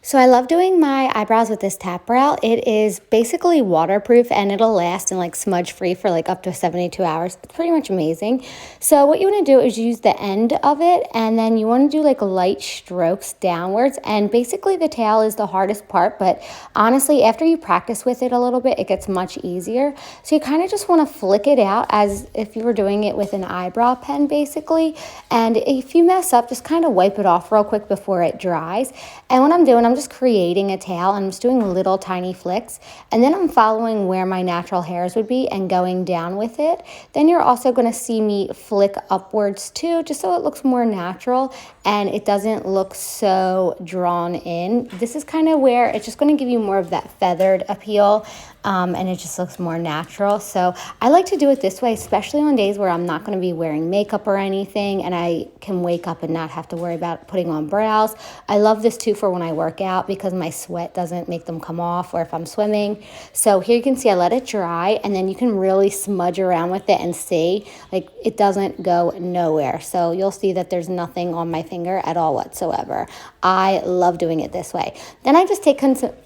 So I love doing my eyebrows with this tap brow. It is basically waterproof and it'll last and like smudge free for like up to 72 hours. It's pretty much amazing. So what you want to do is use the end of it and then you want to do like light strokes downwards, and basically the tail is the hardest part, but honestly after you practice with it a little bit it gets much easier. So you kind of just want to flick it out as if you were doing it with an eyebrow pen basically, and if you mess up just kind of wipe it off real quick before it dries. And what I'm doing, I'm just creating a tail and I'm just doing little tiny flicks, and then I'm following where my natural hairs would be and going down with it. Then you're also going to see me flick upwards too, just so it looks more natural and it doesn't look so drawn in. This is kind of where it's just going to give you more of that feathered appeal, and it just looks more natural. So I like to do it this way, especially on days where I'm not going to be wearing makeup or anything and I can wake up and not have to worry about putting on brows. I love this too for when I work out because my sweat doesn't make them come off, or if I'm swimming. So here you can see I let it dry and then you can really smudge around with it and see like it doesn't go nowhere. So you'll see that there's nothing on my finger at all whatsoever. I love doing it this way. Then I just take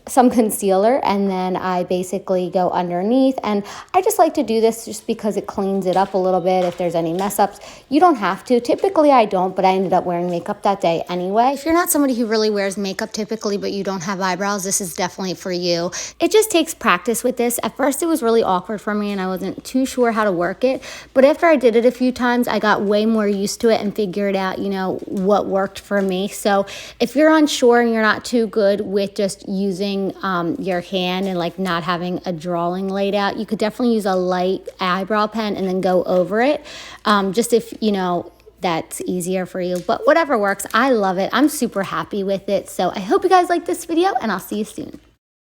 some concealer and then I basically go underneath, and I just like to do this just because it cleans it up a little bit if there's any mess ups. You don't have to. Typically I don't, but I ended up wearing makeup that day anyway. If you're not somebody who really wears makeup typically but you don't have eyebrows, this is definitely for you. It just takes practice with this. At first it was really awkward for me and I wasn't too sure how to work it, but after I did it a few times I got way more used to it and figured out, you know, what worked for me. So if you're unsure and you're not too good with just using your hand and like not having a drawing laid out, you could definitely use a light eyebrow pen and then go over it, just if you know that's easier for you. But whatever works, I love it. I'm super happy with it. So I hope you guys like this video and I'll see you soon.